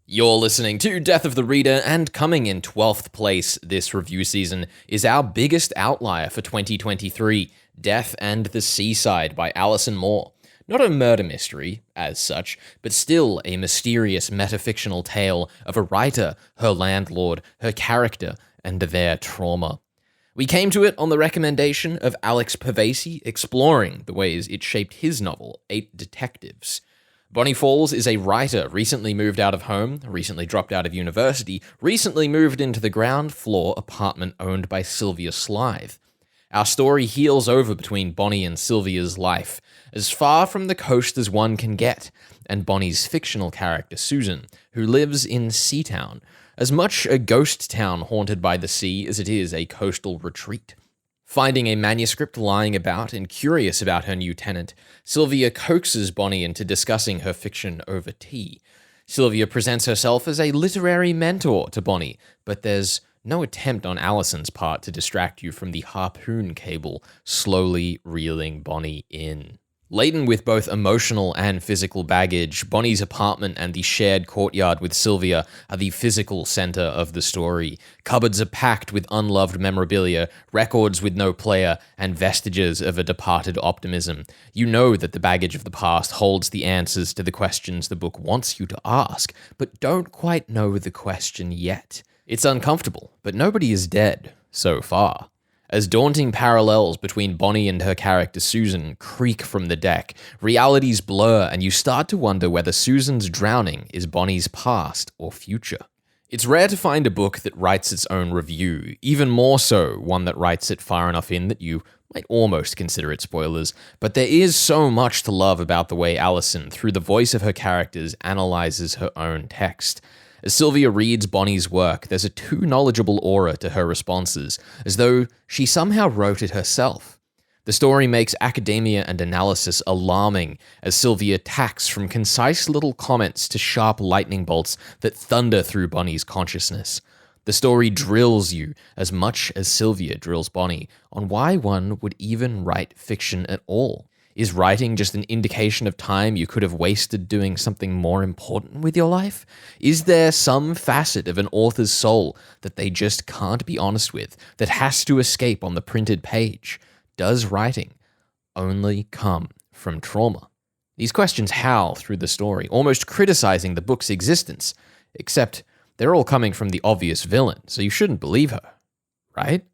You're listening to Death of the Reader, and coming in 12th place this review season is our biggest outlier for 2023, Death and the Seaside by Alison Moore. Not a murder mystery, as such, but still a mysterious metafictional tale of a writer, her landlord, her character, and their trauma. We came to it on the recommendation of Alex Pavesi, exploring the ways it shaped his novel, 8 Detectives. Bonnie Falls is a writer recently moved out of home, recently dropped out of university, recently moved into the ground floor apartment owned by Sylvia Slythe. Our story heels over between Bonnie and Sylvia's life, as far from the coast as one can get, and Bonnie's fictional character Susan, who lives in Seatown, as much a ghost town haunted by the sea as it is a coastal retreat. Finding a manuscript lying about and curious about her new tenant, Sylvia coaxes Bonnie into discussing her fiction over tea. Sylvia presents herself as a literary mentor to Bonnie, but there's no attempt on Alison's part to distract you from the harpoon cable slowly reeling Bonnie in. Laden with both emotional and physical baggage, Bonnie's apartment and the shared courtyard with Sylvia are the physical center of the story. Cupboards are packed with unloved memorabilia, records with no player, and vestiges of a departed optimism. You know that the baggage of the past holds the answers to the questions the book wants you to ask, but don't quite know the question yet. It's uncomfortable, but nobody is dead, so far. As daunting parallels between Bonnie and her character Susan creak from the deck, realities blur and you start to wonder whether Susan's drowning is Bonnie's past or future. It's rare to find a book that writes its own review, even more so one that writes it far enough in that you might almost consider it spoilers, but there is so much to love about the way Alison, through the voice of her characters, analyzes her own text. As Sylvia reads Bonnie's work, there's a too knowledgeable aura to her responses, as though she somehow wrote it herself. The story makes academia and analysis alarming, as Sylvia tacks from concise little comments to sharp lightning bolts that thunder through Bonnie's consciousness. The story drills you, as much as Sylvia drills Bonnie, on why one would even write fiction at all. Is writing just an indication of time you could have wasted doing something more important with your life? Is there some facet of an author's soul that they just can't be honest with, that has to escape on the printed page? Does writing only come from trauma? These questions howl through the story, almost criticizing the book's existence, except they're all coming from the obvious villain, so you shouldn't believe her, right?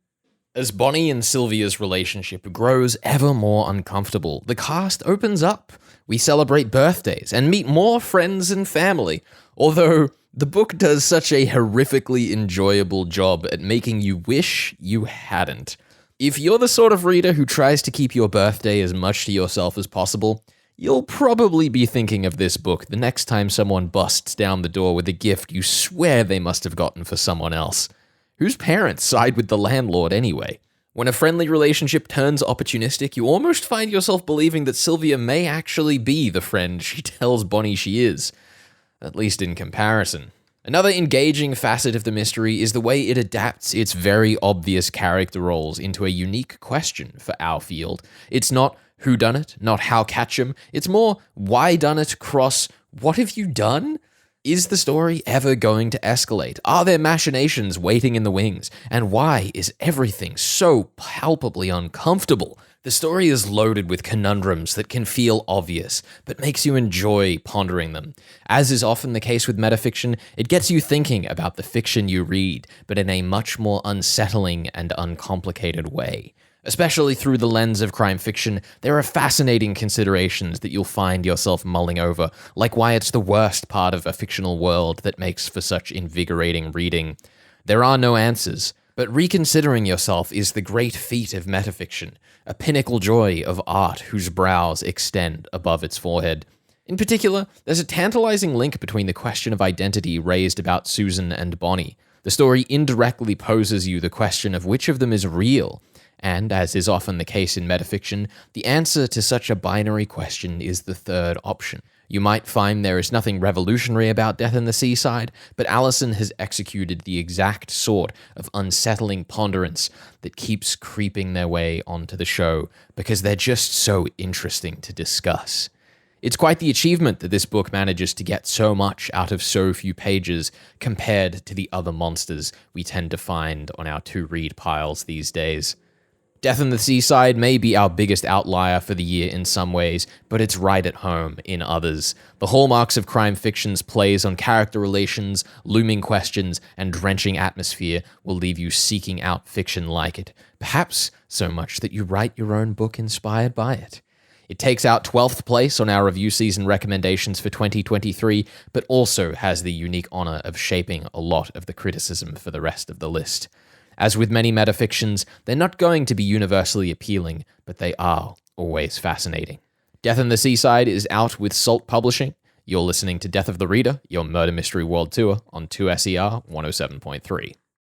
As Bonnie and Sylvia's relationship grows ever more uncomfortable, the cast opens up. We celebrate birthdays and meet more friends and family, although the book does such a horrifically enjoyable job at making you wish you hadn't. If you're the sort of reader who tries to keep your birthday as much to yourself as possible, you'll probably be thinking of this book the next time someone busts down the door with a gift you swear they must have gotten for someone else. Whose parents side with the landlord anyway? When a friendly relationship turns opportunistic, you almost find yourself believing that Sylvia may actually be the friend she tells Bonnie she is, at least in comparison. Another engaging facet of the mystery is the way it adapts its very obvious character roles into a unique question for our field. It's not whodunit, not how catch 'em, it's more why done it cross what have you done? Is the story ever going to escalate? Are there machinations waiting in the wings? And why is everything so palpably uncomfortable? The story is loaded with conundrums that can feel obvious, but makes you enjoy pondering them. As is often the case with metafiction, it gets you thinking about the fiction you read, but in a much more unsettling and uncomplicated way. Especially through the lens of crime fiction, there are fascinating considerations that you'll find yourself mulling over, like why it's the worst part of a fictional world that makes for such invigorating reading. There are no answers, but reconsidering yourself is the great feat of metafiction, a pinnacle joy of art whose brows extend above its forehead. In particular, there's a tantalizing link between the question of identity raised about Susan and Bonnie. The story indirectly poses you the question of which of them is real, and, as is often the case in metafiction, the answer to such a binary question is the third option. You might find there is nothing revolutionary about Death in the Seaside, but Alison has executed the exact sort of unsettling ponderance that keeps creeping their way onto the show, because they're just so interesting to discuss. It's quite the achievement that this book manages to get so much out of so few pages compared to the other monsters we tend to find on our to-read piles these days. Death in the Seaside may be our biggest outlier for the year in some ways, but it's right at home in others. The hallmarks of crime fiction's plays on character relations, looming questions, and drenching atmosphere will leave you seeking out fiction like it, perhaps so much that you write your own book inspired by it. It takes out 12th place on our review season recommendations for 2023, but also has the unique honor of shaping a lot of the criticism for the rest of the list. As with many metafictions, they're not going to be universally appealing, but they are always fascinating. Death in the Seaside is out with Salt Publishing. You're listening to Death of the Reader, your murder mystery world tour on 2SER 107.3.